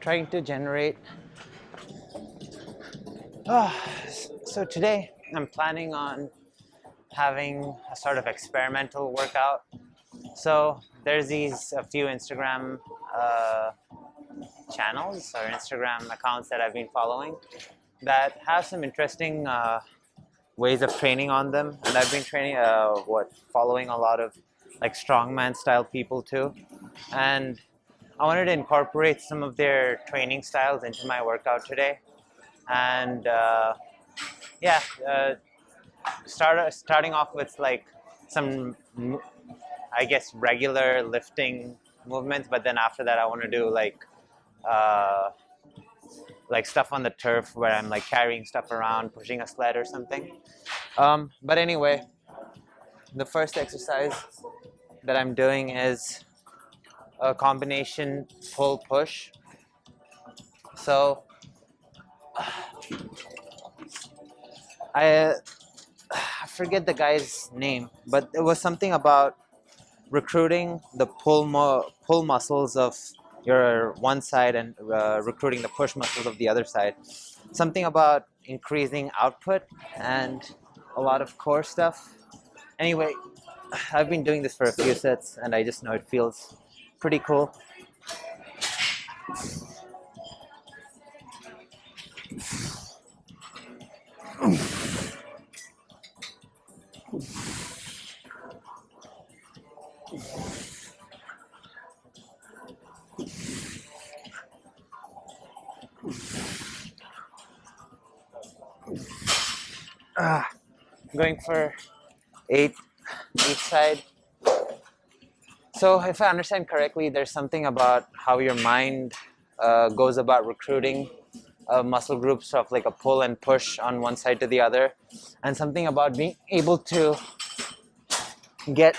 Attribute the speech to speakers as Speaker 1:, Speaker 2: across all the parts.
Speaker 1: trying to generate. So today I'm planning on having a sort of experimental workout. So there's a few Instagram channels or Instagram accounts that I've been following that have some interesting ways of training on them, and I've been following a lot of like strongman style people too, and I wanted to incorporate some of their training styles into my workout today, and yeah, starting off with like some, I guess, regular lifting movements, but then after that I want to do uh, like stuff on the turf where I'm like carrying stuff around, pushing a sled or something. But anyway, the first exercise that I'm doing is a combination pull push. So I forget the guy's name, but it was something about recruiting the pull muscles of your one side and recruiting the push muscles of the other side. Something about increasing output and a lot of core stuff. Anyway, I've been doing this for a few sets and I just know it feels pretty cool. Going for 8 each side. So if I understand correctly, there's something about how your mind goes about recruiting muscle groups of like a pull and push on one side to the other, and something about being able to get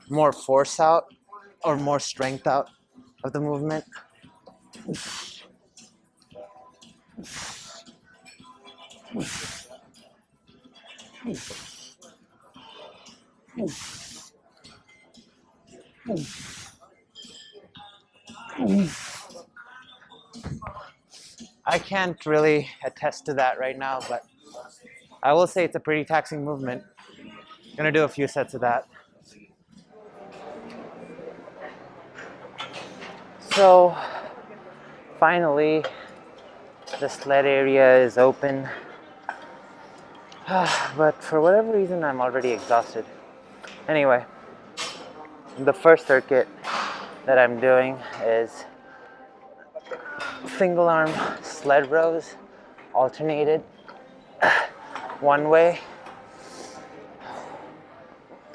Speaker 1: more force out or more strength out of the movement. I can't really attest to that right now, but I will say it's a pretty taxing movement. I'm gonna do a few sets of that. So finally, the sled area is open, but for whatever reason, I'm already exhausted. Anyway, the first circuit that I'm doing is single arm sled rows, alternated, one way,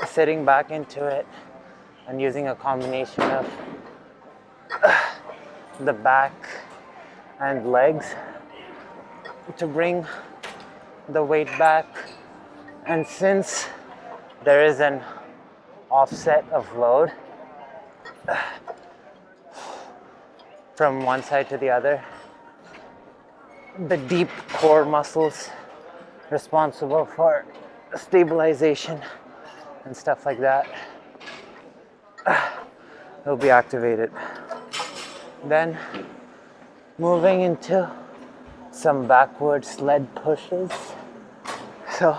Speaker 1: sitting back into it and using a combination of the back and legs to bring the weight back. And since there is an offset of load from one side to the other, the deep core muscles responsible for stabilization and stuff like that will be activated. Then moving into some backward sled pushes. So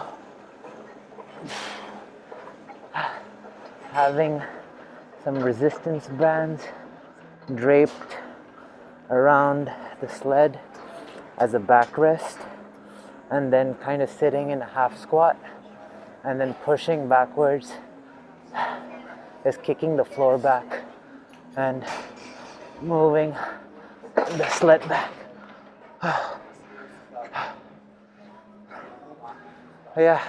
Speaker 1: having some resistance bands draped around the sled as a backrest, and then kind of sitting in a half squat and then pushing backwards is kicking the floor back and moving the sled back. Yeah,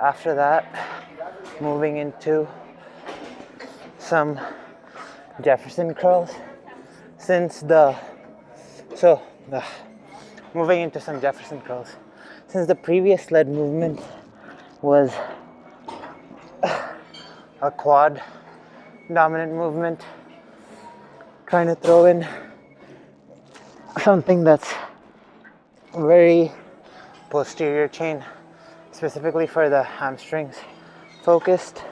Speaker 1: after that, moving into some Jefferson curls. Moving into some Jefferson curls. Since the previous sled movement was a quad dominant movement, trying to throw in something that's very posterior chain, specifically for the hamstrings focused.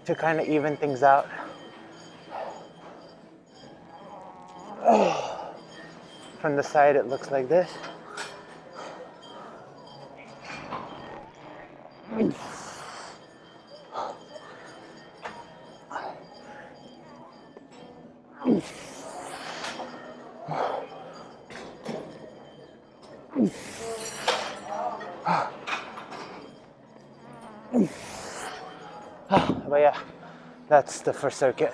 Speaker 1: to kind of even things out. From the side, it looks like this. But yeah, that's the first circuit.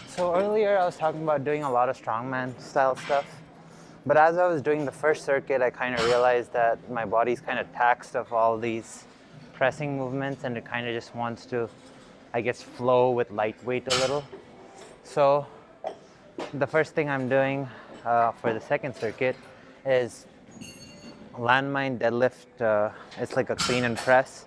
Speaker 1: So earlier I was talking about doing a lot of strongman style stuff, but as I was doing the first circuit, I kind of realized that my body's kind of taxed of all these pressing movements, and it kind of just wants to, I guess, flow with lightweight a little. So the first thing I'm doing for the second circuit is Landmine deadlift. It's like a clean and press.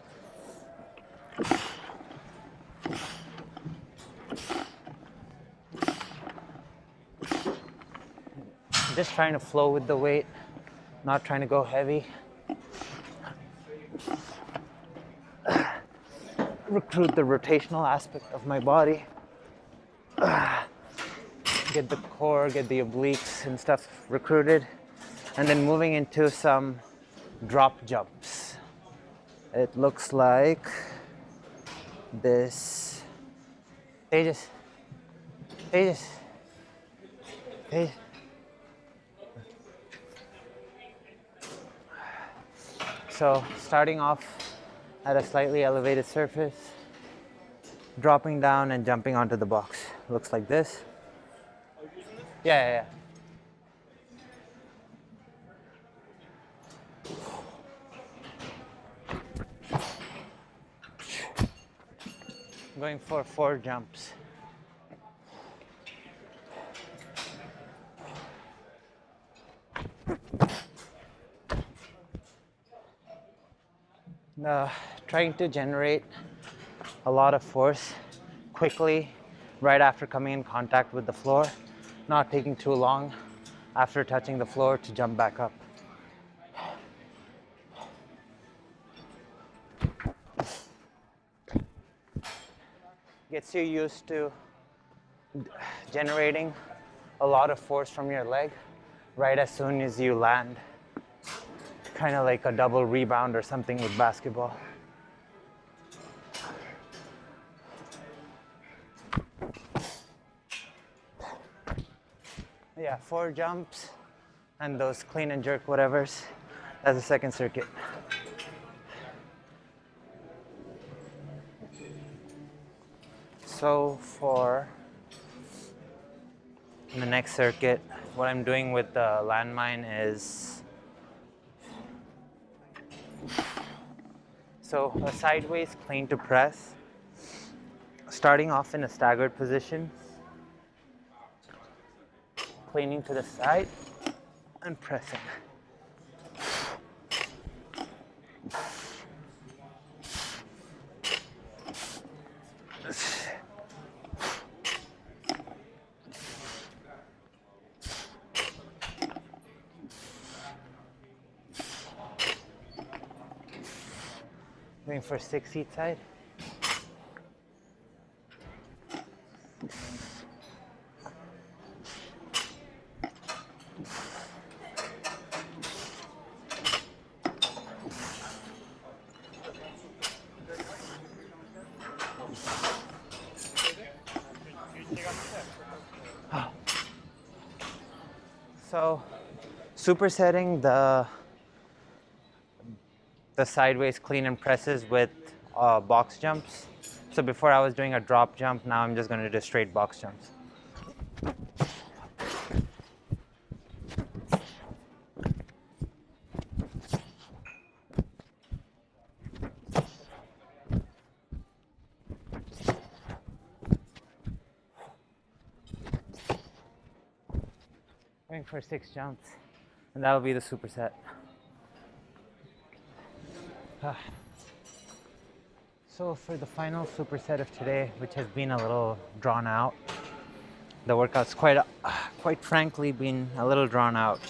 Speaker 1: Just trying to flow with the weight, not trying to go heavy. Recruit the rotational aspect of my body. Get the core, get the obliques and stuff recruited. And then moving into some drop jumps. It looks like this. Tejas. So starting off at a slightly elevated surface, dropping down and jumping onto the box. Looks like this. Yeah. I'm going for 4 jumps. Trying to generate a lot of force quickly right after coming in contact with the floor, not taking too long after touching the floor to jump back up. Gets you used to generating a lot of force from your leg right as soon as you land. Kind of like a double rebound or something with basketball. Yeah, 4 jumps and those clean and jerk whatevers. That's the second circuit. So for the next circuit, what I'm doing with the Landmine is a sideways clean to press, starting off in a staggered position, cleaning to the side and pressing. Going for 6 each side. So, supersetting the sideways clean and presses with box jumps. So before I was doing a drop jump, now I'm just going to do straight box jumps. Going for 6 jumps, and that'll be the superset. So for the final superset of today, which has been a little drawn out, the workout's quite frankly been a little drawn out.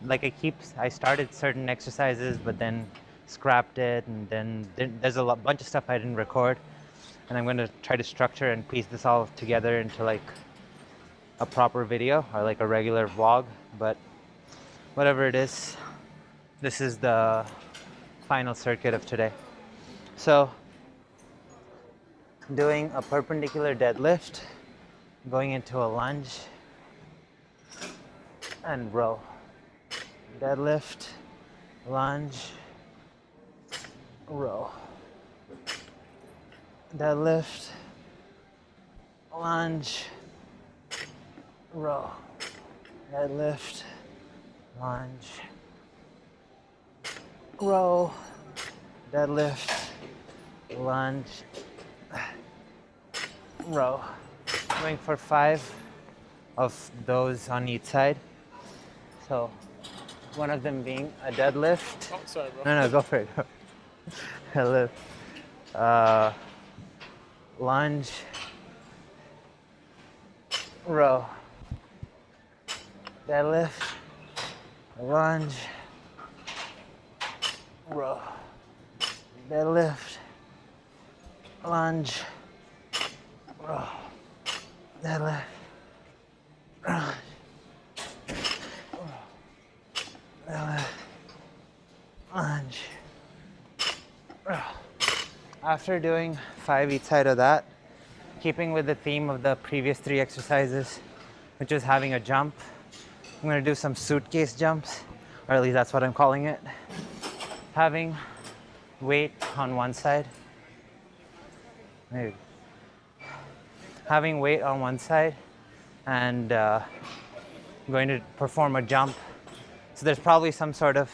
Speaker 1: like I started certain exercises, but then scrapped it, and then there's a bunch of stuff I didn't record, and I'm gonna try to structure and piece this all together into like a proper video or like a regular vlog. But whatever it is, this is the final circuit of today. So doing a perpendicular deadlift, going into a lunge and row. Deadlift, lunge, row. Deadlift, lunge, row. Deadlift, lunge, row. Deadlift, lunge, row. Going for 5 of those on each side. So one of them being a deadlift.
Speaker 2: Oh, sorry, bro.
Speaker 1: No, go for it. Deadlift. Lunge. Row. Deadlift. Lunge. Row. Deadlift. Lunge. Row. Deadlift. Lunge. Lunge. After doing 5 each side of that, keeping with the theme of the previous 3 exercises, which is having a jump, I'm going to do some suitcase jumps, or at least that's what I'm calling it. Having weight on one side. Maybe. Having weight on one side and going to perform a jump. So there's probably some sort of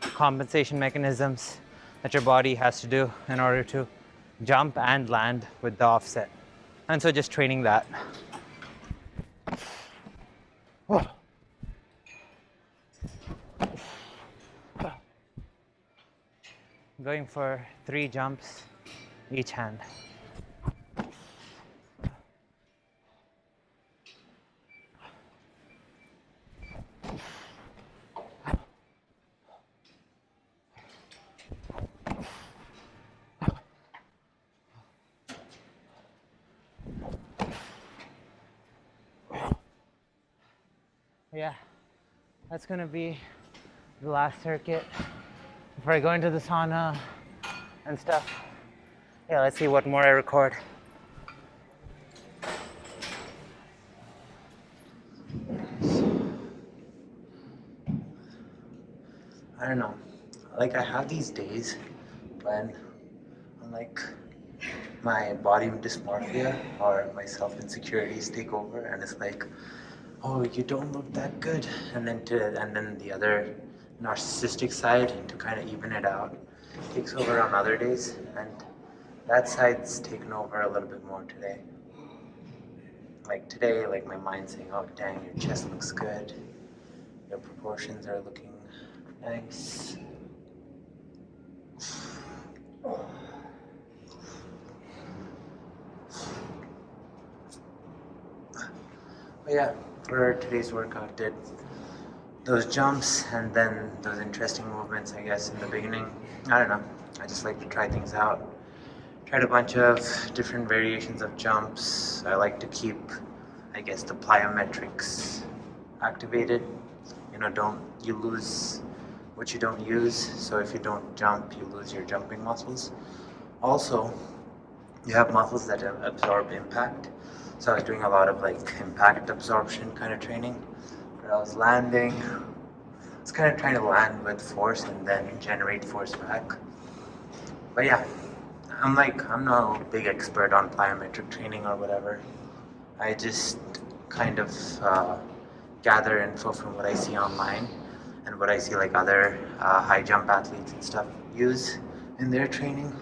Speaker 1: compensation mechanisms that your body has to do in order to jump and land with the offset. And so just training that. Going for 3 jumps each hand. Yeah, that's gonna be the last circuit before I go into the sauna and stuff. Yeah, let's see what more I record. I don't know, like I have these days when I'm like my body dysmorphia or my self-insecurities take over and it's like, oh, you don't look that good, and then the other narcissistic side to kind of even it out takes over on other days, and that side's taken over a little bit more today. Like today, like my mind's saying, oh dang, your chest looks good, your proportions are looking nice. But yeah, for today's workout, did those jumps and then those interesting movements, I guess, in the beginning. I don't know, I just like to try things out. Tried a bunch of different variations of jumps. I like to keep, I guess, the plyometrics activated. You know, you lose what you don't use, so if you don't jump, you lose your jumping muscles. Also, you have muscles that absorb impact. So I was doing a lot of like impact absorption kind of training, where I was landing. I was kind of trying to land with force and then generate force back. But yeah, I'm no big expert on plyometric training or whatever. I just kind of gather info from what I see online and what I see like other high jump athletes and stuff use in their training,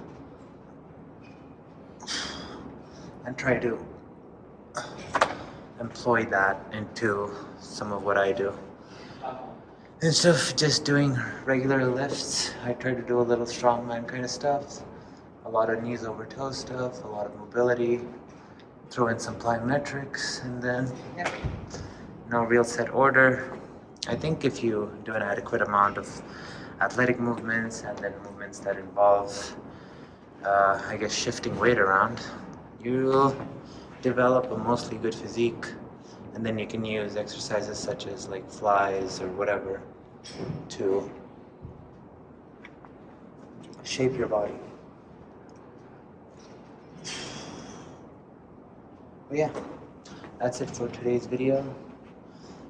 Speaker 1: and try to employ that into some of what I do. Instead of just doing regular lifts, I try to do a little strongman kind of stuff, a lot of knees over toe stuff, a lot of mobility, throw in some plyometrics, and then, yeah, no real set order. I think if you do an adequate amount of athletic movements and then movements that involve, I guess, shifting weight around, you'll develop a mostly good physique, and then you can use exercises such as like flies or whatever to shape your body. But yeah, that's it for today's video.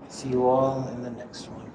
Speaker 1: See you all in the next one.